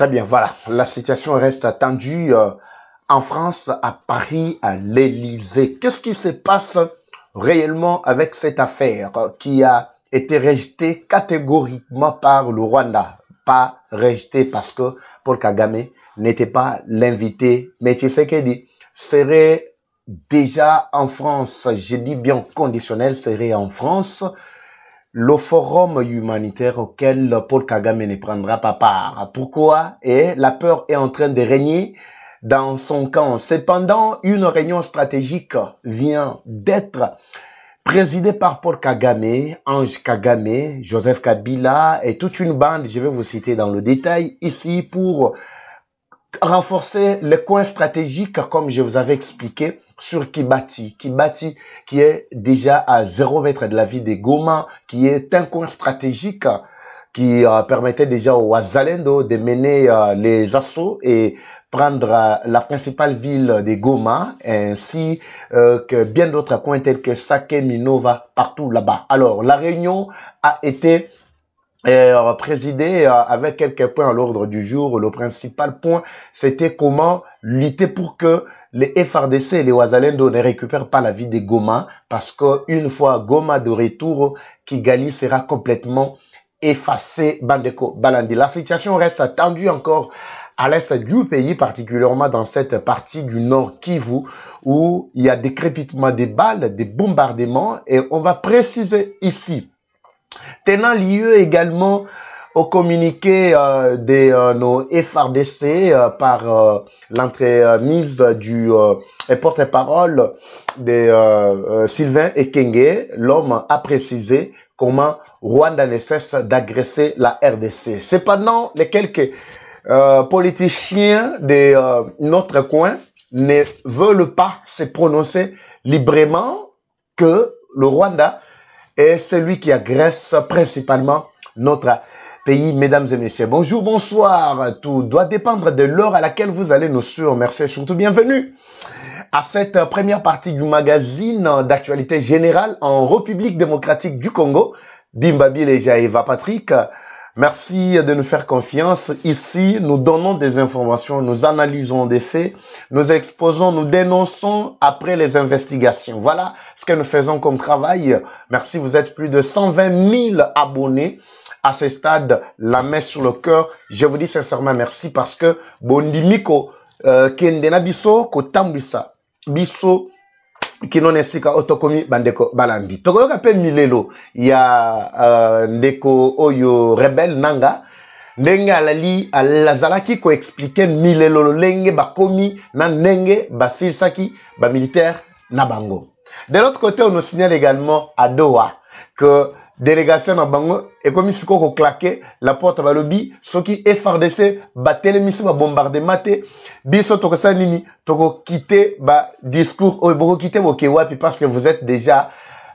Très bien, voilà. La situation reste tendue en France, à Paris, à l'Élysée. Qu'est-ce qui se passe réellement avec cette affaire qui a été rejetée catégoriquement par le Rwanda? Pas rejetée parce que Paul Kagame n'était pas l'invité, mais Tshisekedi serait déjà en France. Je dis bien conditionnel, serait en France. Le forum humanitaire auquel Paul Kagame ne prendra pas part. Pourquoi? Et la peur est en train de régner dans son camp. Cependant, une réunion stratégique vient d'être présidée par Paul Kagame, Ange Kagame, Joseph Kabila et toute une bande, je vais vous citer dans le détail ici, pour renforcer les coins stratégiques comme je vous avais expliqué sur Kibati. Kibati qui est déjà à 0 mètre de la ville de Goma, qui est un coin stratégique qui permettait déjà aux Wazalendo de mener les assauts et prendre la principale ville de Goma, ainsi que bien d'autres coins tels que Sake, Minova, partout là-bas. Alors, la réunion a été présidée avec quelques points à l'ordre du jour. Le principal point, c'était comment lutter pour que les FRDC et les Wazalendo ne récupèrent pas la ville de Goma, parce que une fois Goma de retour, Kigali sera complètement effacé. Bandeko Balandi. La situation reste tendue encore à l'est du pays, particulièrement dans cette partie du nord Kivu, où il y a des crépitements des balles, des bombardements, et on va préciser ici, tenant lieu également au communiqué de nos FRDC par l'entremise du porte-parole de Sylvain Ekenge, l'homme a précisé comment Rwanda ne cesse d'agresser la RDC. Cependant, les quelques politiciens de notre coin ne veulent pas se prononcer librement que le Rwanda est celui qui agresse principalement notre pays. Mesdames et messieurs, bonjour, bonsoir. Tout doit dépendre de l'heure à laquelle vous allez nous suivre. Merci et surtout bienvenue à cette première partie du magazine d'actualité générale en République démocratique du Congo. Bimbabi Leja Eva Patrick. Merci de nous faire confiance. Ici, nous donnons des informations, nous analysons des faits, nous exposons, nous dénonçons après les investigations. Voilà ce que nous faisons comme travail. Merci, vous êtes plus de 120 000 abonnés. À ce stade, la main sur le cœur, je vous dis sincèrement merci parce que Bondimiko, Kendena Biso, Kotambisa, Biso, Kino nesika otokomi bandeko balandi. Tokoyoka pe milelo ya ndeko oyo rebel nanga. Ndenge alali alazalaki ko expliquer milelo lenge bakomi na ndenge basilisaki ba militaire na bango. De l'autre côté, on nous signale également à Doha que délégation na bango et comme si ko claquer la porte balobi soki FRDC batelemisi ba bombardement te biso toko sa nini toko quitter ba discours o boko quitter bokewapi parce que vous êtes déjà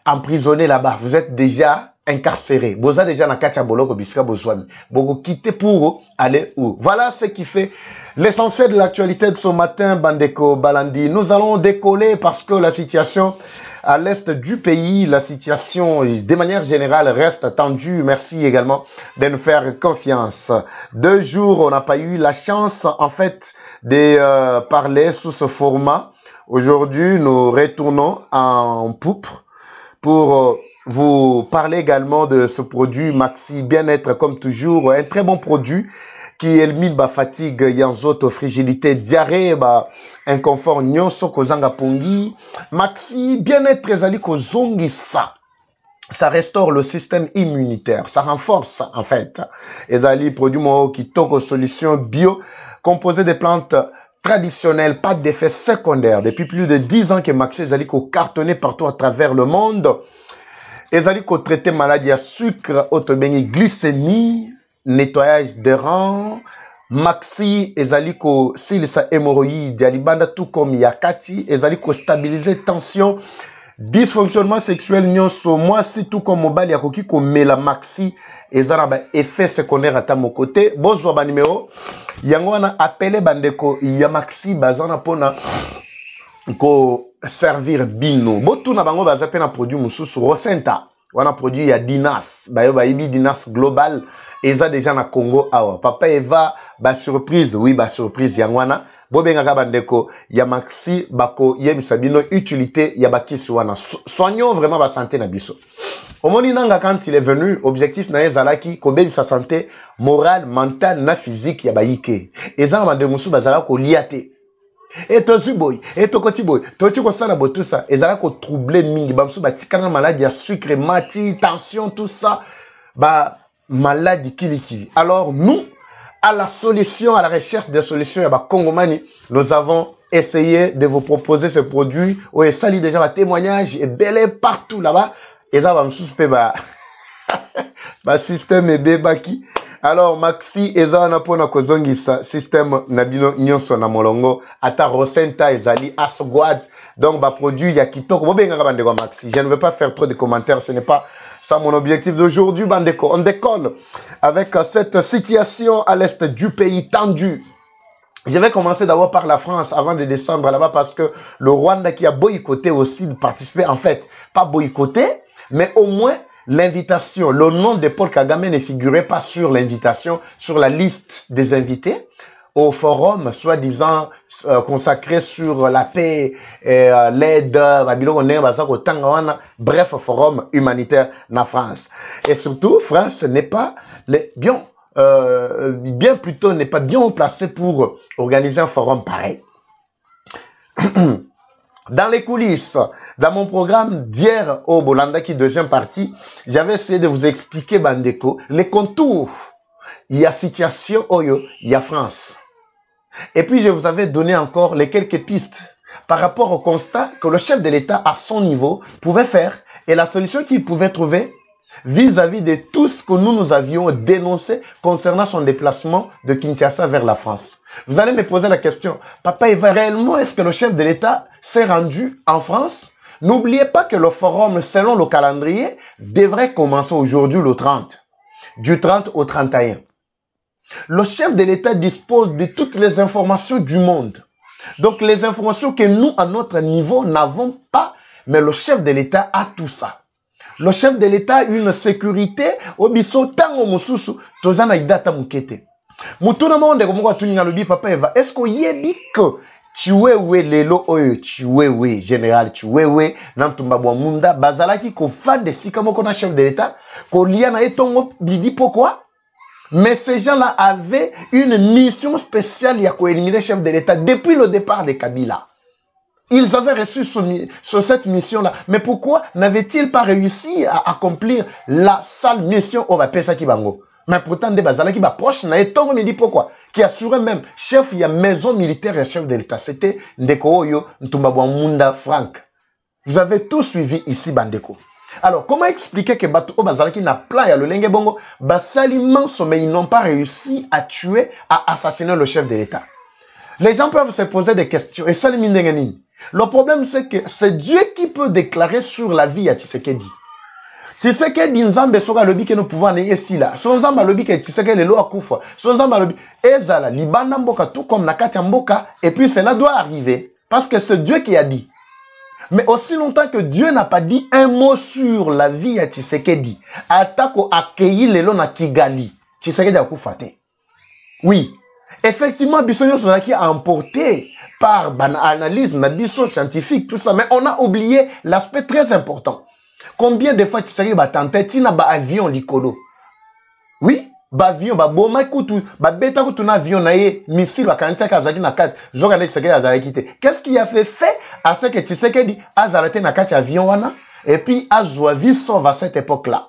emprisonné là-bas, vous êtes déjà incarcéré, boza déjà na katia boloko bisika bozwami boko quitter pour aller où. Voilà ce qui fait l'essentiel de l'actualité de ce matin. Bandeko Balandi, nous allons décoller parce que la situation à l'est du pays, la situation, de manière générale, reste tendue. Merci également de nous faire confiance. 2 jours, on n'a pas eu la chance, en fait, de parler sous ce format. Aujourd'hui, nous retournons en poupe pour vous parler également de ce produit Maxi Bien-être, comme toujours, un très bon produit qui élimine ba fatigue, yanzoto, fragilité, diarrhée, ba inconfort, nyonso kozanga pongi. Maxi Bien-être ezali kozongi ça. Ça restaure le système immunitaire, ça renforce en fait. Ezali produit mo kitoko solution bio composé de plantes traditionnelles, pas d'effet secondaire. Depuis plus de 10 ans que Maxi ezali ko cartonné partout à travers le monde. Ezali ko traiter maladie à sucre, autobénie, glycémie, nettoyage des reins. Maxi ezaliko silisa hémorroïde yalibanda tout comme yakati ezaliko stabiliser tension dysfonctionnement sexuel nyonso moi si tout comme mobile yakoki ko mela Maxi ezana ba effet secondaire ata mon côté bozwa ba numéro yango wana appelé bandeko ya Maxi bazana pona ko servir bino botuna bango baza pe na produit mususu Rosenta On a produit il y a Dinas, Dinas Global, et ça déjà na Congo awa. Papa Eva, surprise, oui, surprise, yangwana. Bobenga bandeko, ya maxi, bako, yebisabino, utilité, yabaki suwana. Soignons vraiment la santé na biso. Omoni nanga quand il est venu, objectif na ezalaki, kobe sa santé morale, mentale, na physique, yabayike. Et ça, mande musu bazala ko liate. Et to zuboy, et to kotiboy, to tu kosala bo tout ça, et ça ko troubler mingi, bamsu ba tikana maladie, ya sucre, mati, tension, tout ça, maladie kili. Alors nous, à la solution, à la recherche des solutions, Congomani, nous avons essayé de vous proposer ce produit. Oui, ça lit déjà un témoignage et belé partout là-bas. Et ça va me suspecter système et bébaki. Alors Maxi, eza on a pour na kozongi sa système nabino nyonso na molongo ata rosenta ezali asgwad. Donc produit ya kitoko. Bobenga bandeko Maxi. Je ne vais pas faire trop de commentaires, ce n'est pas ça mon objectif d'aujourd'hui, bandeko. On décolle avec cette situation à l'est du pays tendu. Je vais commencer d'abord par la France avant de descendre là-bas parce que le Rwanda qui a boycotté aussi de participer, en fait, pas boycotté, mais au moins l'invitation. Le nom de Paul Kagame ne figurait pas sur l'invitation, sur la liste des invités au forum, soi-disant consacré sur la paix, l'aide, bref, forum humanitaire na France. Et surtout, France n'est pas bien plutôt n'est pas bien placé pour organiser un forum pareil. Dans les coulisses, dans mon programme d'hier au Bolanda qui deuxième partie, j'avais essayé de vous expliquer bandeko les contours. Il y a situation Oyo, il y a France. Et puis je vous avais donné encore les quelques pistes par rapport au constat que le chef de l'État à son niveau pouvait faire et la solution qu'il pouvait trouver vis-à-vis de tout ce que nous avions dénoncé concernant son déplacement de Kinshasa vers la France. Vous allez me poser la question, papa, réellement, est-ce que le chef de l'État s'est rendu en France? N'oubliez pas que le forum, selon le calendrier, devrait commencer aujourd'hui le 30, du 30 au 31. Le chef de l'État dispose de toutes les informations du monde. Donc les informations que nous, à notre niveau, n'avons pas, mais le chef de l'État a tout ça. Le chef de l'État a une sécurité au biso tango mususu tozana idata mukete. Mutuna monde komoko tuninga lobi papa Eva. Est-ce que yebi que chiwewe lelo oyo chiwewe général chiwewe nantumba bwa munda bazalaki ko fande sika moko na chef de l'État ko liana etongo bidi pourquoi? Mais ces gens-là avaient une mission spéciale à éliminer le chef de l'État depuis le départ de Kabila. Ils avaient reçu sur cette mission-là. Mais pourquoi n'avaient-ils pas réussi à accomplir la sale mission au Bapesa Kibango? Mais pourtant, des bazala qui proche, n'a été me dit pourquoi? Qui assurait même, chef, il y a maison militaire et chef de l'État. C'était Ndeko Oyo, Ntumbabwa Munda Frank. Vous avez tout suivi ici, Bandeko. Alors, comment expliquer que Bato Bazalaki n'a pas le Lenge Bongo, Basali Manso, mais ils n'ont pas réussi à tuer, à assassiner le chef de l'État? Les gens peuvent se poser des questions. Et ça, le problème, c'est que c'est Dieu qui peut déclarer sur la vie à Tshisekedi. Tshisekedi Nzambe soka lobi que nous pouvons aller ici là. Son Nzambe lobi que Tshisekedi le akufa. Son Nzambe lobi ezala libanda mboka tout comme nakati mboka et puis cela doit arriver parce que c'est Dieu qui a dit. Mais aussi longtemps que Dieu n'a pas dit un mot sur la vie à Tshisekedi, atako accueilli lelo na Kigali, Tshisekedi akufate. Oui, effectivement, Bissonio Sonaki a emporté par analyse, biso scientifique, tout ça, mais on a oublié l'aspect très important. Combien de fois Tshisekedi va tenter tina ba avion likolo? Oui, ba avion, ba boma kutu, ba beta kutu na avion na ye, missile ba kantia kazaki na kat, zoka nek Tshisekedi azalaki te. Qu'est-ce qui a fait à ce que Tshisekedi a arrêté na kat avion wana et puis a joavi sauve à cette époque-là?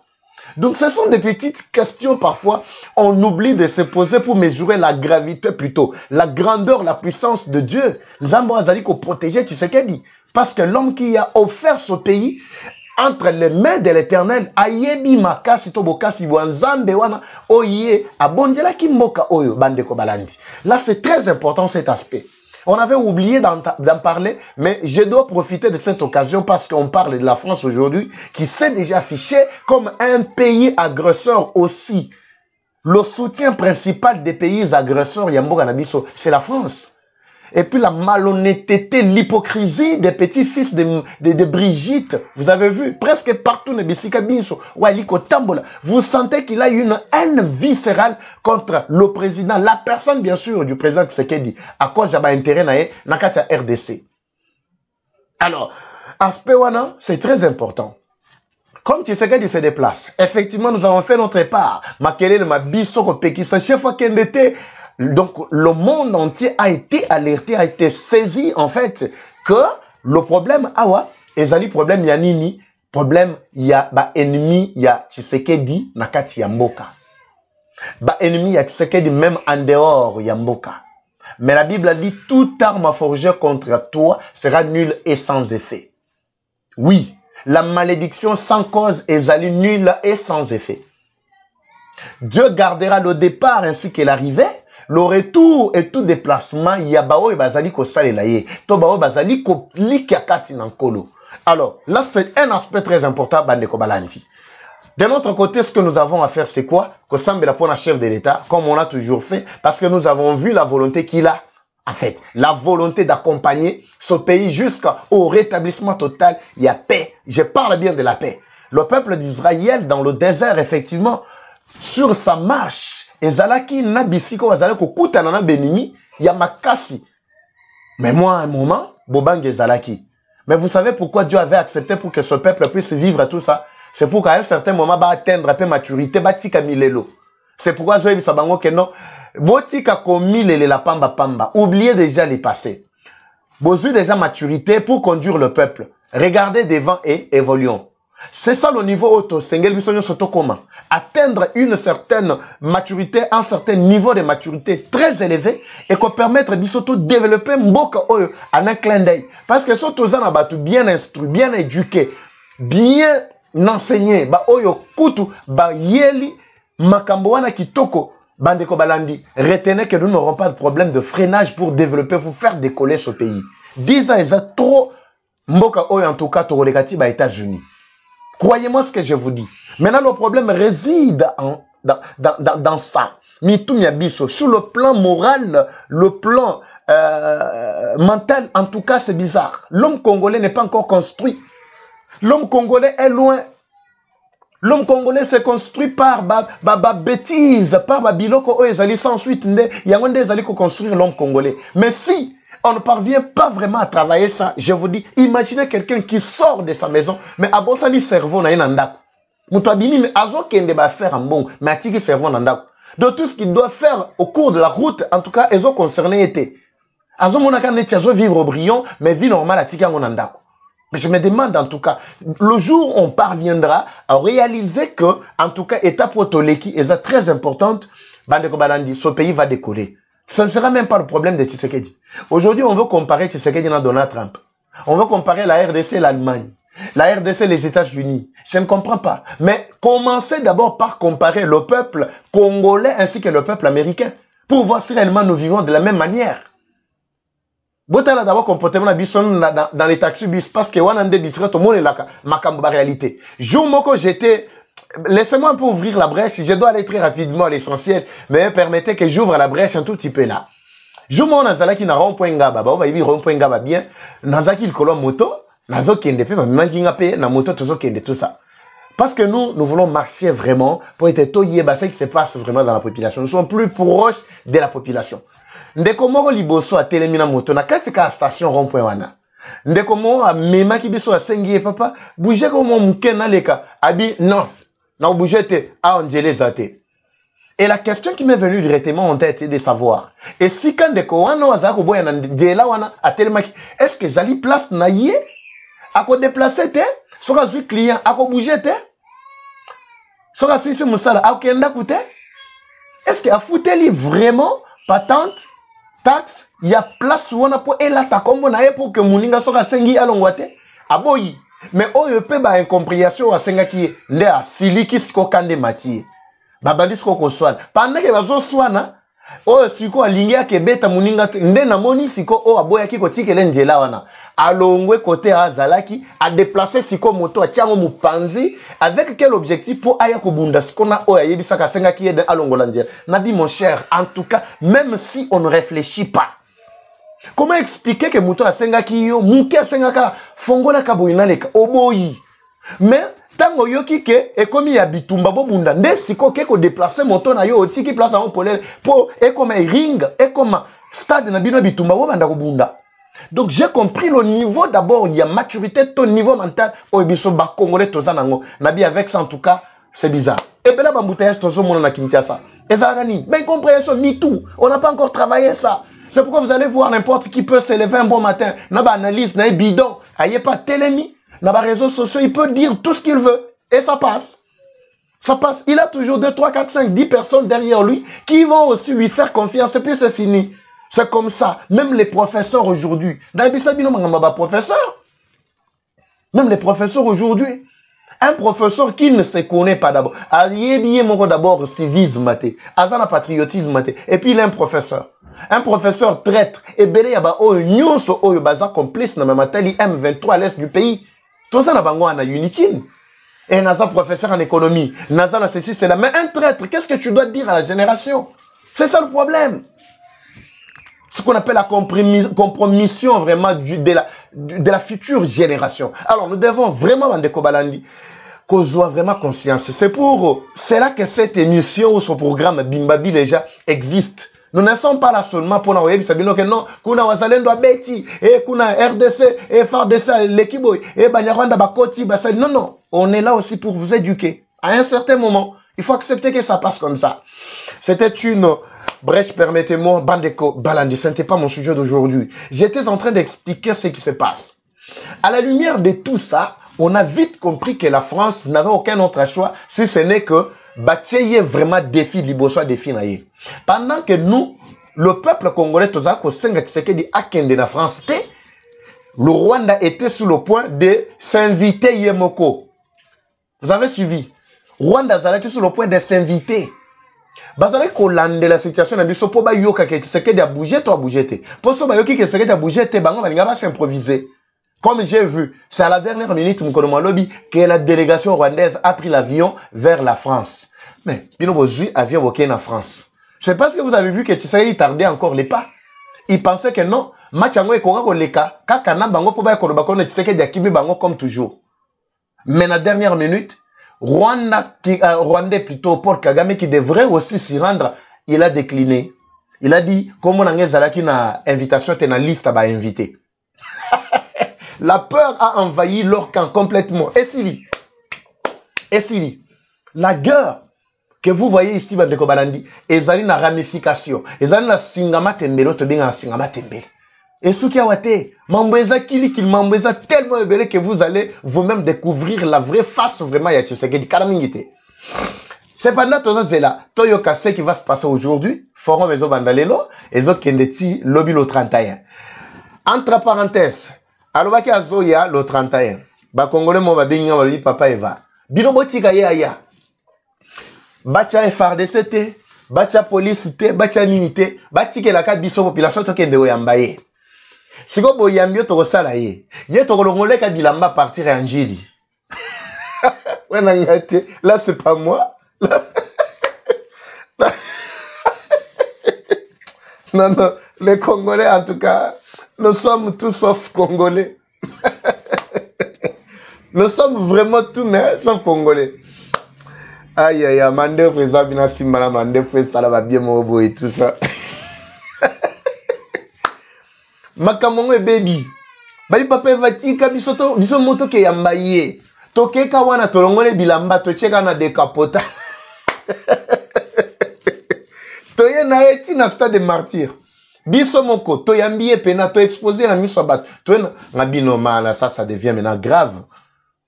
Donc ce sont des petites questions parfois, on oublie de se poser pour mesurer la gravité plutôt, la grandeur, la puissance de Dieu. Zambo azali ko protéger Tshisekedi parce que l'homme qui a offert ce pays entre les mains de l'Éternel, ayebi makasi to bokasi wanzambe wana oye abondela ki mboka oyo bandeko balandi. Là c'est très important cet aspect. On avait oublié d'en parler, mais je dois profiter de cette occasion parce qu'on parle de la France aujourd'hui, qui s'est déjà affiché comme un pays agresseur aussi. Le soutien principal des pays agresseurs, Yambo Ganabiso, c'est la France. Et puis la malhonnêteté, l'hypocrisie des petits-fils de Brigitte. Vous avez vu, presque partout, vous sentez qu'il a une haine viscérale contre le président, la personne bien sûr du président Tshisekedi, à cause de l'intérêt dans la RDC. Alors, aspect wana, c'est très important. Comme Tshisekedi se déplace, effectivement, nous avons fait notre part. Makelele mabiso ko pekisa chaque fois qu'il était. Donc, le monde entier a été alerté, a été saisi, en fait, que le problème, awa, ezali problème yanini, problème ya ba ennemi ya Tshisekedi nakati ya mboka. Ba ennemi ya Tshisekedi même en dehors ya mboka. Mais la Bible a dit, toute arme forgée contre toi sera nulle et sans effet. Oui, la malédiction sans cause ezali nulle et sans effet. Dieu gardera le départ ainsi que l'arrivée. Le retour et tout déplacement, il y a bao et bazali ko salelaye. To bao bazali ko likiakati nankolo. Alors, là, c'est un aspect très important, Bandeko Balandi. De notre côté, ce que nous avons à faire, c'est quoi? Que Sambela pour un chef de l'État, comme on l'a toujours fait, parce que nous avons vu la volonté qu'il a. En fait, la volonté d'accompagner ce pays jusqu'au rétablissement total. Il y a paix. Je parle bien de la paix. Le peuple d'Israël, dans le désert, effectivement, sur sa marche, ezalaki na bisiko azalaki kokutana na benimi ya makasi. Mais moi, à un moment, Bobang ezalaki. Mais vous savez pourquoi Dieu avait accepté pour que ce peuple puisse vivre tout ça? C'est pour qu'à un certain moment, va atteindre un peu maturité, va tika milelo. C'est pourquoi je dis sabango que non, botika komi lele la pamba pamba. Oubliez déjà les passés. Besoin déjà maturité pour conduire le peuple. Regardez devant et évoluons. C'est ça le niveau auto. Atteindre une certaine maturité, un certain niveau de maturité très élevé et qu'on permettre de surtout développer mboka en un clin d'œil. Parce que surtout ça n'a bien instruit, bien éduqué, bien enseigné, ba oyo kutu, ba yeli, makambo wana kitoko, Bandeko Balandi. Retenez que nous n'aurons pas de problème de freinage pour développer, pour faire décoller ce pays. 10 ans, ils ont trop mboka oyo en tout cas, Torodekati, ba États-Unis. Croyez-moi ce que je vous dis. Maintenant, le problème réside dans ça. Sur le plan moral, le plan mental, en tout cas, c'est bizarre. L'homme congolais n'est pas encore construit. L'homme congolais est loin. L'homme congolais se construit par bêtise, par biloko ezali sans suite. Il y a un des allés construire l'homme congolais. Mais si on ne parvient pas vraiment à travailler ça, je vous dis, imaginez quelqu'un qui sort de sa maison, mais à bon sali cerveau na yinandako. Moutouabini, mais azo kende ba faire un bon, mais atiki cerveau nandako. De tout ce qu'il doit faire au cours de la route, en tout cas, ils ont concerné été. Azo monaka neti azo vivre au brillant, mais vie normale atiki ango nandako. Mais je me demande en tout cas, le jour où on parviendra à réaliser que, en tout cas, étape Otoleki est très importante, Bandeko Balandi, ce pays va décoller. Ce ne sera même pas le problème de Tshisekedi. Aujourd'hui, on veut comparer Tshisekedi à Donald Trump. On veut comparer la RDC et l'Allemagne. La RDC et les États-Unis. Je ne comprends pas. Mais commencez d'abord par comparer le peuple congolais ainsi que le peuple américain. Pour voir si réellement nous vivons de la même manière. Botala d'abord comportement dans les taxis bus parce que Wanande bisra tout le monde est là. Ma réalité. Jour moko j'étais. Laissez-moi un peu ouvrir la brèche. Je dois aller très rapidement à l'essentiel. Mais permettez que j'ouvre la brèche un tout petit peu là. Je m'en nazalaki na rond-point ngaba. Bah, on va y rond-point ngaba bien. Nazaki le colon moto. Nazo kende pe, manginga pe, na moto tozo kende tout ça. Parce que nous voulons marcher vraiment pour être toyé, bah, ce qui se passe vraiment dans la population. Nous sommes plus proches de la population. Ndeko moko liboso a telemina moto. Na katika station rond-point wana. Ndeko moko a mema ki biso a sengi papa. Bougez comme mon mouken leka. Abi, non. Non, bougez à Angélé Zate. Et la question qui m'est venue directement en tête est de savoir. Et si quand de Kouano Azako Boyana Dela Wana a Telemaki, est-ce que Zali place naïe? A quoi déplacer te? Sera zu client, a quoi bouger te? Sera si Moussala, a quoi coûte? Est-ce qu'il a foutu vraiment patente, taxe, il y a place où on a pour et là ta combo naïe pour que Mouninga sera sengi à l'ongwate? A boyi. Mais on peut ba incompréhension à Sengaki lea siliki siko kande mati babandi siko ko swana pendant que bazo swana o siko alingia ke beta muninga nde na moni siko o aboya ki ko tikele nzela wana alongwe côté azalaki a déplacer siko moto a tiango mupanzi avec quel objectif pour aya ko bunda siko na o yebisa ka Sengaki de alongola nzela na dit mon cher en tout cas même si on ne réfléchit pas Comment expliquer que Mouto a sengaki yo, Mouké a sengaka, fongola kaboina leka, oboyi. Mais, tango yoki ke, et comme il y a bitumba bobunda, nde siko ke ko déplacer moto na yo, oti ki place en polel, pour, et comme un ring, et comme stade na bino bitumba bobanda bunda. Donc j'ai compris le niveau d'abord, il y a maturité, ton niveau mental, au biso ba congolais tozanango. Nabi avec ça en tout cas, c'est bizarre. Et ben là, bambouteillage tozo mon na Kinshasa. Et ça gani, ben compréhension, MeToo, on n'a pas encore travaillé ça. C'est pourquoi vous allez voir n'importe qui peut se lever un bon matin, n'a pas analyse, n'a pas bidon, aïe pas télémi, n'a pas réseaux sociaux, il peut dire tout ce qu'il veut et ça passe. Ça passe. Il a toujours 2, 3, 4, 5, 10 personnes derrière lui qui vont aussi lui faire confiance et puis c'est fini. C'est comme ça. Même les professeurs aujourd'hui. Même les professeurs aujourd'hui. Un professeur qui ne se connaît pas d'abord. D'abord civisme, azana patriotisme, et puis il est un professeur. Un professeur traître. Et belé yaba o nyonso o baza complice na mamatali M23 à l'est du pays. Tout ça na bango na unikin. Et naza professeur en économie. Naza na ceci, c'est là. Mais un traître, qu'est-ce que tu dois dire à la génération? C'est ça le problème. Ce qu'on appelle la compromission vraiment de la future génération. Alors, nous devons vraiment, Bandeko Balandi, qu'on soit vraiment conscience. C'est pour cela que cette émission ou ce programme Bimbabi déjà existe. Nous ne sommes pas là seulement pour nous dire que non, kuna wazalendo abeti, et kuna RDC, et FARDC, l'équiboy, et Banyarwanda bakoti, basa. Non, non. On est là aussi pour vous éduquer. À un certain moment, il faut accepter que ça passe comme ça. C'était une... Bref, permettez-moi, Bandeko Balandi, ce n'était pas mon sujet d'aujourd'hui. J'étais en train d'expliquer ce qui se passe. À la lumière de tout ça, on a vite compris que la France n'avait aucun autre choix si ce n'est que bâtir vraiment défi, liboso défi naïe. Pendant que nous, le peuple congolais, tout ça, de la France, le Rwanda était sur le point de s'inviter Yemoko. Vous avez suivi? Rwanda était sur le point de s'inviter. Bazale kolande la situation na biso po ba yoka ke Tshisekedi a bougé toi bougé te. Po so ba yoki ke Tshisekedi a bougé te bango balinga ba s'improviser. Comme j'ai vu, c'est à la dernière minute m'kono lobby que la délégation rwandaise a pris l'avion vers la France. Mais bino bozui avion boké na France. Je sais pas si vous avez vu que Tshisekedi tardait encore les pas. Il pensait que non, match ngo ekora ko leka kaka na bango po ba ko ba ko na Tshisekedi a kimi bango comme toujours. Mais la dernière minute Rwandais plutôt, Paul Kagame, qui devrait aussi s'y rendre, il a décliné. Il a dit, comme on a une invitation, tu as une liste à inviter. La peur a envahi leur camp complètement. Et Sili, la guerre que vous voyez ici, Bandeko Balandi, ils ont une ramification. Ils ont une singama tembele, tu bien un singama tembele. Et ce qui a été, Mamboueza Kili, qu'il Mamboueza tellement ébélé que vous allez vous-même découvrir la vraie face vraiment de Tshisekedi. C'est pendant tout ça, là, Toyo Kase qui va se passer aujourd'hui, Forum Ezo Bandalelo, et Zo Kendeti, Lobby le 31. Entre parenthèses, Alobaki Azoya le 31. Ba Congolais mo ba benga ba li papa Eva. Bino botika ya ya. Bacha FARDC te, bacha police te, bacha ninité, batike la ka biso population to kende oyambaye. Si vous voyez mieux to sala ye, ye to kolongole ka bilamba partir en Njili. Là c'est pas moi. Là. Non, non, les Congolais en tout cas, nous sommes tous sauf Congolais. Nous sommes vraiment tous sauf Congolais. Aïe aïe aïe, Mande Freza Bina Simala, Mande Freza va bien mobo et tout ça. Makamongo baby. Bali papa vatika bisoto biso moto ke yambaye. Toke ka wana tolongole bilamba to cheka na dekapota. Toye na eti na stade de martyr. Biso moko to yambiye pena to exposer la miso bat. To na bino mala ça devient maintenant grave.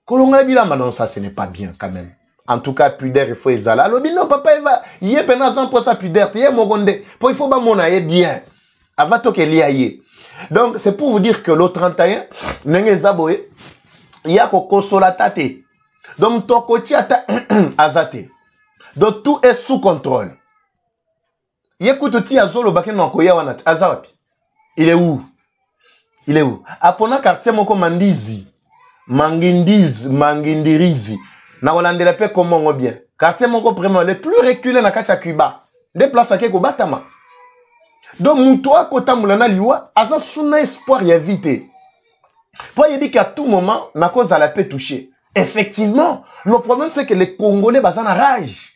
Kolongole bilamba non ça ce n'est pas bien quand même. En tout cas pudeur il faut ezala. Lobi non papa eva yé pena sans pour ça pudeur yé mogonde. Pour il faut ba mona yé bien. Avant to ke liaye. Donc, c'est pour vous dire que le 31, il y a Koko Solatate. Donc, Tokochi ata azate. Donc, tout est sous contrôle. Il y a Koutoti Azolo Baken Mankoya Wanat. Azawapi. Il est où? Il est où? Apona quartier Moko Mandizi. Mangindirizi. Na Hollande la paix comment bien. Quartier Moko vraiment le plus reculé na Kacha Cuba. Des places à Keko Batama. Donc, Moutoua, Kota Moulana Liwa, a son espoir y a vite. Pour y dire qu'à tout moment, ma cause à la paix toucher. Effectivement, le problème c'est que les Congolais basent en rage.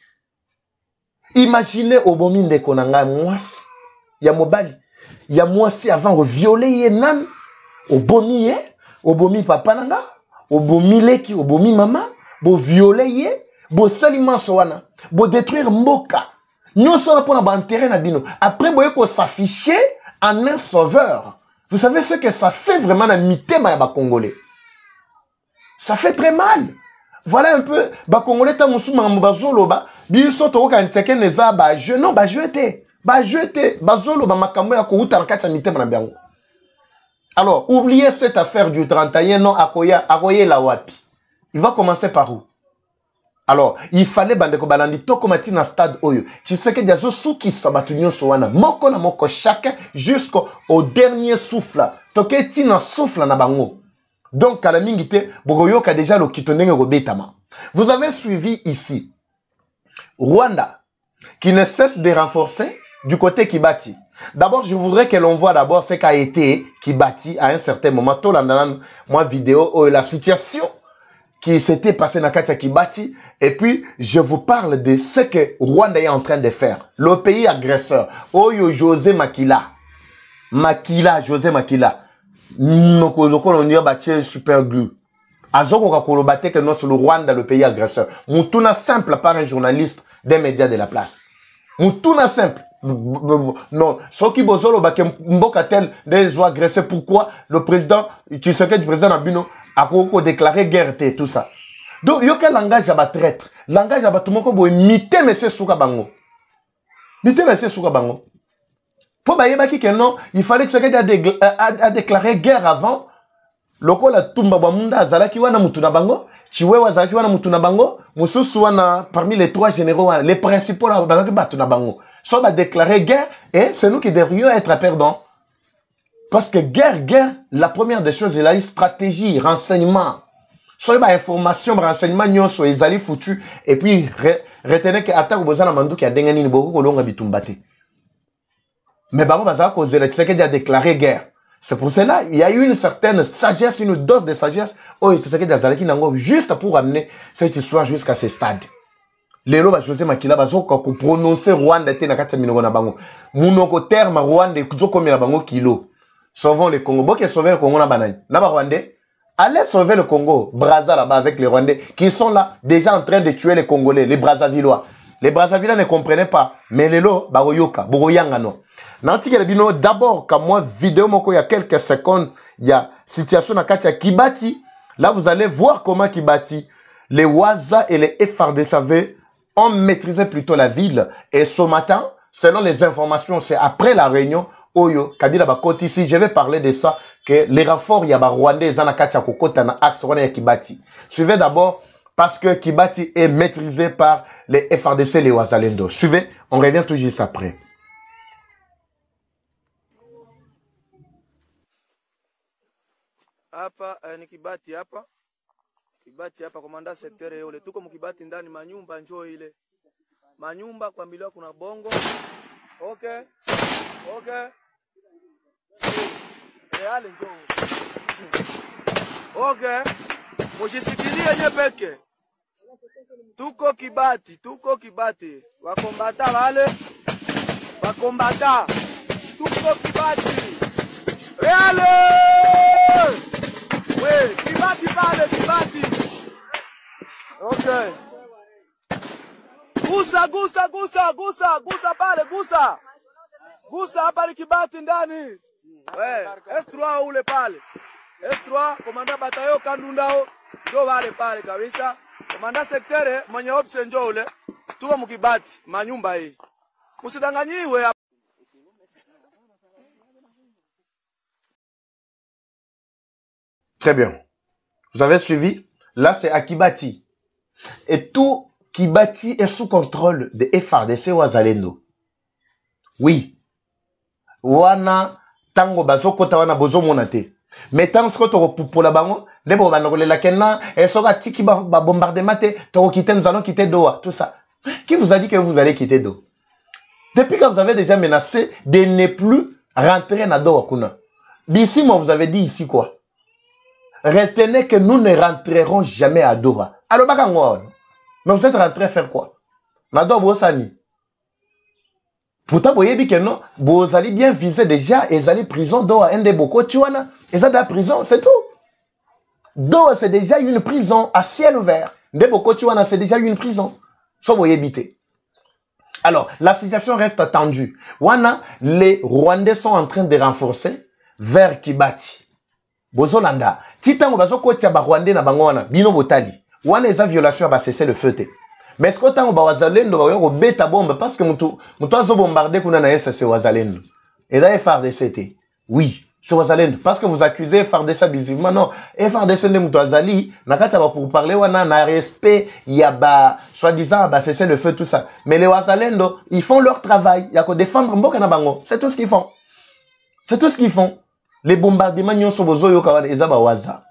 Imaginez au bomin de Konanga, moi, il y a Mobali, il y a moi si avant de violer Yenan, au bomi papa nanga, au bomi leki, au bomi maman, pour violer Ye, pour seulement soana, pour détruire Mboka. Nous sommes pour enterrer Nabino. Après, vous voyez qu'on s'affichait en un sauveur. Vous savez ce que ça fait vraiment la mité ma Congolais. Ça fait très mal. Voilà un peu, Congolais ta musu mambazolo ba, biso to ka nteke neza ba je non ba jeté. Ba jeté, bazolo ba makambo ya ko uta kacha mité na biango. Alors, oubliez cette affaire du 31 non akoya la wapi. Il va commencer par où? Alors, il fallait bandeko balandi toko mati na stade oyo. Tu sais que diazo suki sabatunyo sowana moko na moko chacun jusqu'au dernier souffle. Toke ti na souffle na bango. Donc, Kalamingite, Bogoyoka déjà le kitonenge robetama. Vous avez suivi ici Rwanda, qui ne cesse de renforcer du côté Kibati. D'abord, je voudrais que l'on voit d'abord ce qu'a été Kibati à un certain moment. Tout l'an, moi, vidéo, la situation qui s'était passée dans Katia Kibati. Et puis, je vous parle de ce que Rwanda est en train de faire. Le pays agresseur. Oyo José Makila. José Makila. Noko on y a super glue. Azoko kakolobate que non c'est le Rwanda le pays agresseur. Moutouna simple par un journaliste des médias de la place. Moutouna simple. Non, ce qui bozolo ba mbokatel des agressés. Pourquoi le président, tu sais que le président Nabino a déclaré guerre et tout ça. Donc yo quel langage à traître, langage à tout le monde mité monsieur Souka Bango. Mité monsieur Souka Bango. Pour baïbaki que non, il fallait que ce a déclaré guerre avant. Loko la tumba bamunda azalaki wana mutuna bango, chiwewa azalaki wana mutuna bango, mususu wana parmi les trois généraux, les principaux là bazaki batuna bango. Soit va déclarer guerre et c'est nous qui devrions être perdants. Parce que guerre, la première des choses, c'est la stratégie, renseignement. Soit ba information, renseignement nyonso ezali foutu et puis retenez que attaque bozana mandu qui a dengani ni boko kolonga bitumbate. Mais bango bazaka kozela Tshisekedi a déclaré guerre. C'est pour cela il y a eu une certaine sagesse, une dose de sagesse oh Tshisekedi azalaki nango juste pour amener cette histoire jusqu'à ce stade. Lelo ba José Makila bazoka ko prononcer Rwanda te na kati minoko na bango. Munoko terme Rwanda ezoko komela bango kilo. Sauvons le Congo. Boke sauver le Congo na banani. Na ba Rwandais, allez sauver le Congo, Brazza là-bas avec les Rwandais qui sont là déjà en train de tuer les Congolais, les Brazzavillois. Les Brazzavillois ne comprenaient pas. Mais lelo baroyoka, bogoyanga no. D'abord, quand moi, vidéo moko il y a quelques secondes, il y a situation à Katia Kibati. Là, vous allez voir comment Kibati, les Waza et les FRDC ont maîtrisé plutôt la ville. Et ce matin, selon les informations, c'est après la réunion, Oyo, Kabila Bakoti, ici, je vais parler de ça, que les renforts, il y a Rwandais, Zana Katia Kokota, na axe, Rwanda Kibati. Suivez d'abord, parce que Kibati est maîtrisé par les FRDC, les Wazalendo. Suivez, on revient tout juste après. Hapa ni Kibati hapa. Kibati hapa komanda secteur yole. Tuko mkibati ndani manyumba njoo ile. Manyumba kwa mbiliwa kuna bongo. Okay. Okay. Reale njoo. Okay. Mujisikilie nyepeke. Tuko Kibati. Wakombata wale. Wakombata. Tuko Kibati. Reale! Oui, Kibati. Ok. Gusa pale. Gusa pale Kibati ndani. Ouais, S3 ule pale. S3, komanda batayo kandundao. Ndio wale pale kabisa. Komanda sektere mwenye option ndio ule. Tuko mkibati, manyumba hii. Usidanganyiwe. Très bien. Vous avez suivi? Là, c'est à Kibati. Et tout Kibati est sous contrôle de FRDC Wazalendo. Oui. Wana tango bazokota wana bozo monate. Mais tant que tu pour la bango, les bo banogole la kenna et soka tiki ba bombardement te to quitter nous allons quitter Doha, tout ça. Qui vous a dit que vous allez quitter Doha? Depuis que vous avez déjà menacé de ne plus rentrer dans Doha Kuna. D'ici, moi, vous avez dit ici quoi? Retenez que nous ne rentrerons jamais à Doha. Alors, mais vous êtes rentré faire quoi? Nado Bosani. Pourtant, vous voyez que non, vous allez bien viser déjà, et vous allez prison Doha, un des beaucoup, tu vois, et ça, la prison, c'est tout. Doha, c'est déjà une prison à ciel ouvert. Des beaucoup, tu vois, c'est déjà une prison. Ça, vous voyez habiter. Alors, la situation reste tendue. Wana, les Rwandais sont en train de renforcer vers Kibati. Bozolanda. Titango bazo kotia ba Rwandais na bangwana, bino botali. Wana eza violation ba cesser le feu te. Mais est-ce que tango ba wazalendo ba yo beta bombe parce que mutu azo bombarder kuna na SSC wazalendo. Et là FARDC te. Oui, c'est wazalendo parce que vous accusez FARDC abusivement. Non, FARDC ne mutu azali na kati ba pour parler wana na respect ya ba soi-disant ba cesser le feu tout ça. Mais les wazalendo, ils font leur travail, ya ko défendre mboka na bango. C'est tout ce qu'ils font. C'est tout ce qu'ils font. Les bombardements nyonso bozo yo kawana eza ba waza.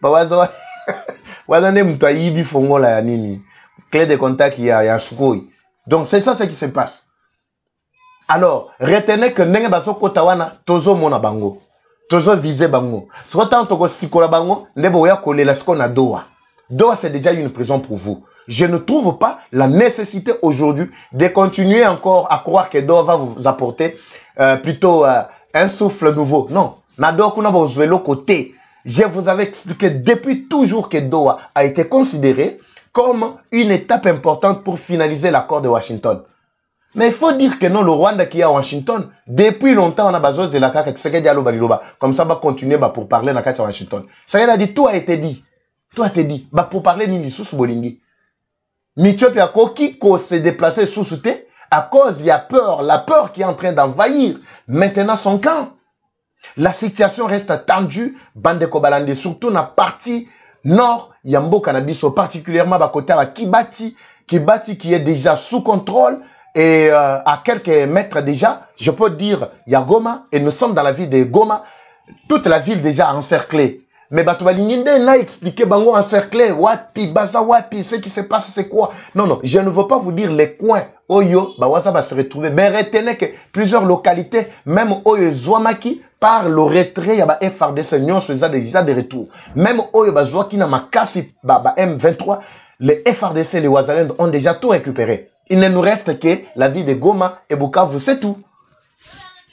Ba waza waza ne mutu ayibi fongola ya nini. Clé de contact ya Sukhoi. Donc c'est ça ce qui se passe. Alors, retenez que nenge baso kotawana tozo mona bango. Tozo viser bango. Ce que tant toko sikola bango, ndebo ya kolela siko na Doha. Doha c'est déjà une prison pour vous. Je ne trouve pas la nécessité aujourd'hui de continuer encore à croire que Doha va vous apporter plutôt un souffle nouveau. Non. Na Doha kuna bozwe lo côté. Je vous avais expliqué depuis toujours que Doha a été considéré comme une étape importante pour finaliser l'accord de Washington. Mais il faut dire que non, le Rwanda qui est à Washington, depuis longtemps, on a besoin de la CAQ, comme ça, on va continuer pour parler de la Washington. Ça veut dire, tout a été dit. Tout a été dit. Pour parler de sous Bolingi. Mithiop a Koki s'est déplacé sous souté à cause il y a peur, la peur qui est en train d'envahir maintenant son camp. La situation reste tendue, Bande Kobalande, surtout dans la partie nord, Yambo Cannabis, particulièrement à côté de Kibati qui est déjà sous contrôle et à quelques mètres déjà, je peux dire, il y a Goma et nous sommes dans la ville de Goma, toute la ville déjà encerclée. Mais Batoubalinginde n'a expliqué Bango encerclé, Wapi, Baza Wapi, ce qui se passe c'est quoi? Non, je ne veux pas vous dire les coins. Oyo, Bawaza va se retrouver. Mais retenez que plusieurs localités, même Oyo Zouamaki, par le retrait, il y a FARDC, Nyon, déjà de retour. Même Oyo Bazouaki, Namakasi, M23, les FARDC, les Ouazalend ont déjà tout récupéré. Il ne nous reste que la ville de Goma et Bukavu, c'est tout.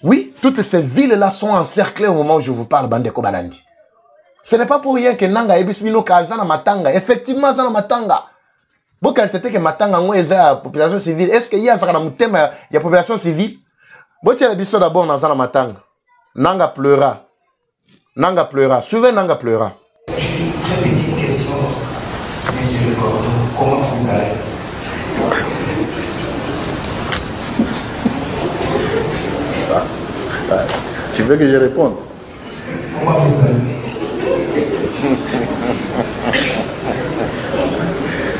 Oui, toutes ces villes-là sont encerclées au moment où je vous parle, Bande Kobalandi. Ce n'est pas pour rien que Nanga Ebismino Kazana Matanga. Effectivement, Zana Matanga. Bon, quand c'était que Matanga, on est la population civile. Est-ce qu'il y a un thème, il y a population civile? Bon, tu as l'habitude d'abord dans Zana Matanga. Nanga pleura. Nanga pleura. Suivez Nanga pleura. Très petite question, monsieur le Gordon. Comment vous allez? Tu veux que je réponde? Comment vous allez?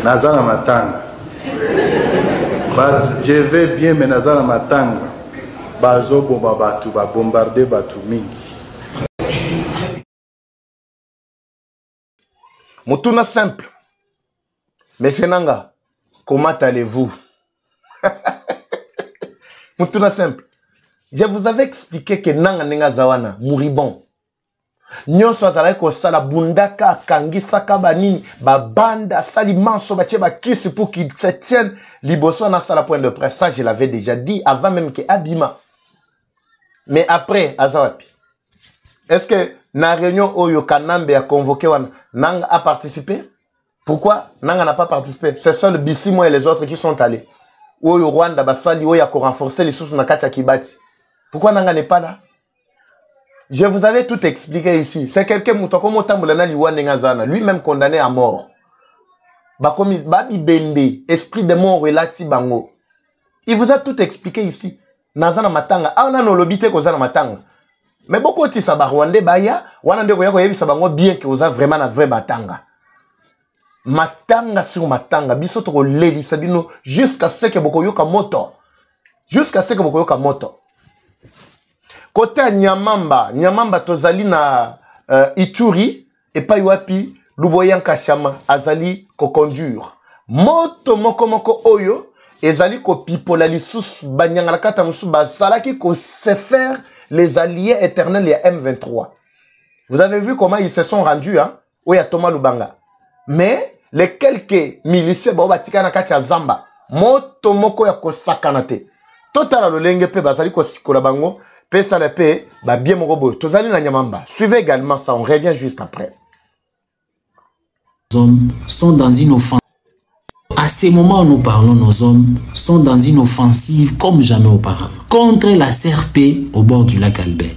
Nazana Matanga. Je vais bien, mais Nazana Matanga. Bazo bomba batu, ba bombarder batu mingi. Mutuna simple. Monsieur Nanga, comment allez-vous? Mutuna simple. Je vous avais expliqué que Nanga Nenga Zawana, mouribond. Nyonso azalaki kosala bundaka kangisaka banini babanda sali manso batie bakisi pour qu'il se tienne liboso na sala point de presse. Ça je l'avais déjà dit avant même que Abima. Mais après azawapi. Est-ce que na réunion Oyo Kanambe a convoqué Nanga a participé? Pourquoi Nanga n'a pas participé? C'est seul Bissimo et les autres qui sont allés. Oyo Rwanda basali Oyo a renforcé les sources na Katia Kibati. Pourquoi Nanga n'est pas là? Je vous avais tout expliqué ici. C'est quelqu'un lui-même condamné à mort. Babi Bende, esprit de mort relati bango. Il vous a tout expliqué ici. Nazana matanga. Ah, on a nolobité kozana matanga. Mais beaucoup de ça Rwandais baya, wanande koya koyebi sabango bien que vous avez vraiment la vraie matanga. Matanga sur matanga, biso to leli sabino jusqu'à ce que beaucoup yoka moto. Jusqu'à ce que beaucoup yoka moto. Côté Nyamamba, Nyamamba tozali na Ituri et pas wapi Luboyan Kashama azali ko conduire. Moto moko moko oyo ezali ko pipola lisusu banyangala kata musu bazalaki ko se faire les alliés éternels ya M23. Vous avez vu comment ils se sont rendus, hein? Oui, à Thomas Lubanga. Mais les quelques miliciens batika na kati ya Zamba, moto moko ya ko sakanate. Totala lolenge pe bazali ko sikola bango, pe ça le pe ba bien moko boy. Tozali na nyamamba. Suivez également ça, on revient juste après. Les hommes sont dans une offensive. À ces moments où nous parlons, nos hommes sont dans une offensive comme jamais auparavant contre la CRP au bord du lac Albert.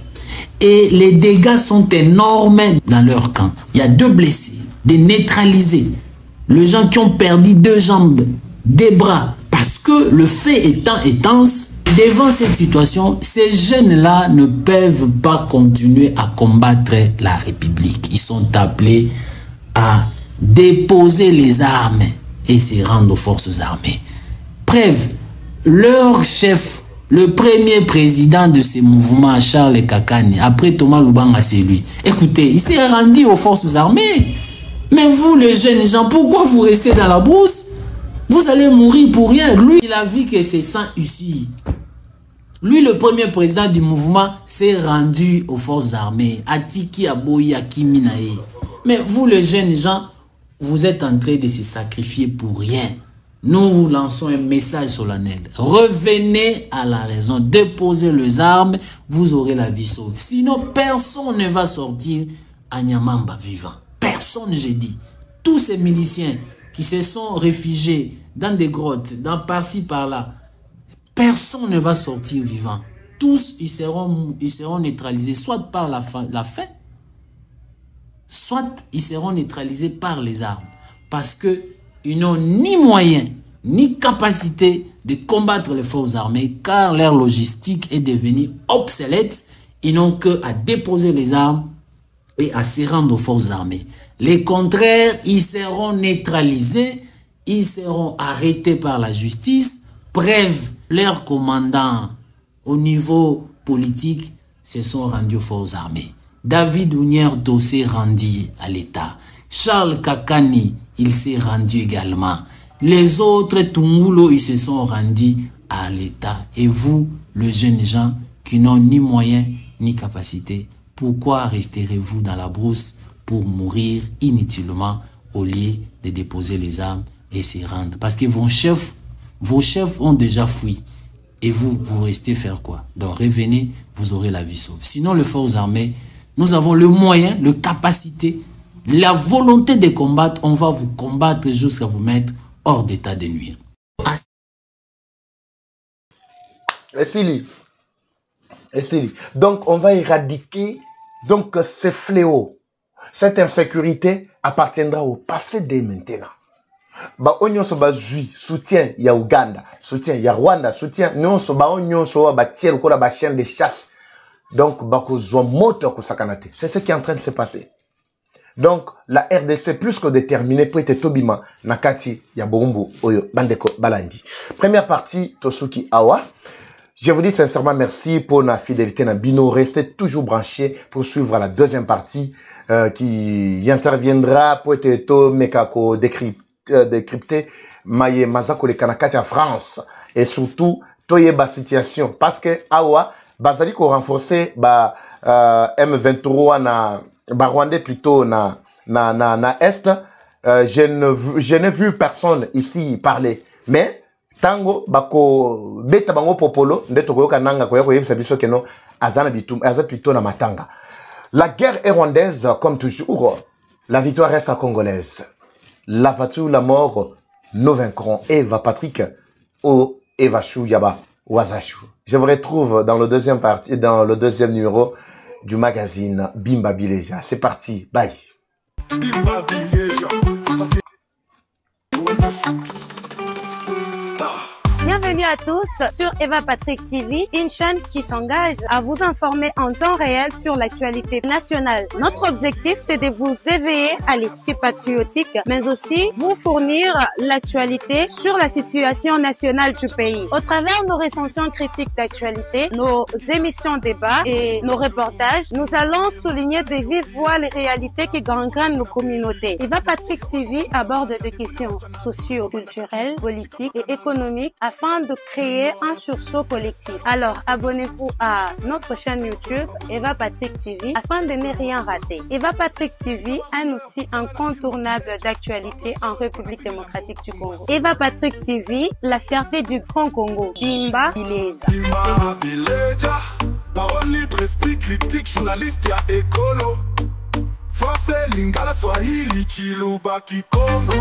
Et les dégâts sont énormes dans leur camp. Il y a 2 blessés, des neutralisés. Les gens qui ont perdu 2 jambes, des bras. Parce que le fait étant intense, devant cette situation, ces jeunes-là ne peuvent pas continuer à combattre la République. Ils sont appelés à déposer les armes et se rendre aux forces armées. Preuve, leur chef, le premier président de ce mouvement, Charles Kakane, après Thomas Lubanga, c'est lui. Écoutez, il s'est rendu aux forces armées. Mais vous, les jeunes gens, pourquoi vous restez dans la brousse? Vous allez mourir pour rien. Lui, il a vu que c'est sans ici. Lui, le premier président du mouvement, s'est rendu aux forces armées. Atiki, Aboyi, Akiminae. Mais vous, les jeunes gens, vous êtes en train de se sacrifier pour rien. Nous vous lançons un message solennel. Revenez à la raison. Déposez les armes. Vous aurez la vie sauve. Sinon, personne ne va sortir à Nyamamba vivant. Personne, j'ai dit. Tous ces miliciens qui se sont réfugiés dans des grottes, dans par-ci, par-là, personne ne va sortir vivant. Tous, ils seront neutralisés, soit par la faim, soit ils seront neutralisés par les armes. Parce qu'ils n'ont ni moyens, ni capacité de combattre les forces armées, car leur logistique est devenue obsolète. Ils n'ont qu'à déposer les armes et à se rendre aux forces armées. Les contraires, ils seront neutralisés, ils seront arrêtés par la justice. Bref, leurs commandants au niveau politique se sont rendus aux forces armées. David Ounierto s'est rendu à l'État. Charles Kakani, il s'est rendu également. Les autres Tungulo, ils se sont rendus à l'État. Et vous, les jeunes gens qui n'ont ni moyens ni capacité, pourquoi resterez-vous dans la brousse pour mourir inutilement au lieu de déposer les armes et se rendre? Parce que vos chefs ont déjà fui. Et vous restez faire quoi? Donc revenez, vous aurez la vie sauve. Sinon, les forces armées, nous avons le moyen, la capacité, la volonté de combattre. On va vous combattre jusqu'à vous mettre hors d'état de nuire. Et Sili. Donc, on va éradiquer donc ces fléaux. Cette insécurité appartiendra au passé dès maintenant. Ba onyo so ba zui soutien ya Uganda, soutien ya Rwanda, soutien non so ba onyo so ba tiers ko la ba chien de chasse. Donc bako zo moto ko sakanate. C'est ce qui est en train de se passer. Donc la RDC plus que déterminée pour être tobima nakati ya Borumbu oyo bandeko balandi. Première partie Tosuki Awa. Je vous dis sincèrement merci pour la fidélité na bino. Restez toujours branchés pour suivre la deuxième partie qui interviendra pour être to mekako décrypter maye mazako le kanakati en France et surtout toye ba situation parce que awa bazali ko renforcer ba M23 na ba Rwandais plutôt na est. Je n'ai vu personne ici parler mais tango bako beta bango popolo ndeto koyoka nanga koyako yebisa biso keno azana bitum aza plutôt na matanga. La guerre est rwandaise comme toujours. La victoire reste à congolaise. La patrie ou la mort, nous vaincrons. Eva Patrick ou Eva Chou Yaba Wazachou. Je vous retrouve dans le deuxième partie, dans le deuxième numéro du magazine Bimba Bileja. C'est parti, bye. Bimba Bileja. Bienvenue à tous sur Eva Patrick TV, une chaîne qui s'engage à vous informer en temps réel sur l'actualité nationale. Notre objectif, c'est de vous éveiller à l'esprit patriotique, mais aussi vous fournir l'actualité sur la situation nationale du pays. Au travers nos recensions critiques d'actualité, nos émissions débats et nos reportages, nous allons souligner de vive voix les réalités qui gangrènent nos communautés. Eva Patrick TV aborde des questions socio-culturelles, politiques et économiques afin afin de créer un sursaut collectif. Alors, abonnez-vous à notre chaîne YouTube Eva Patrick TV afin de ne rien rater. Eva Patrick TV, un outil incontournable d'actualité en République démocratique du Congo. Eva Patrick TV, la fierté du Grand Congo. Bimba Bileja. Bimba Bileja, parole libre, esprit critique, journaliste ya écolo. Français, Lingala, Swahili, Chiluba, Kikongo.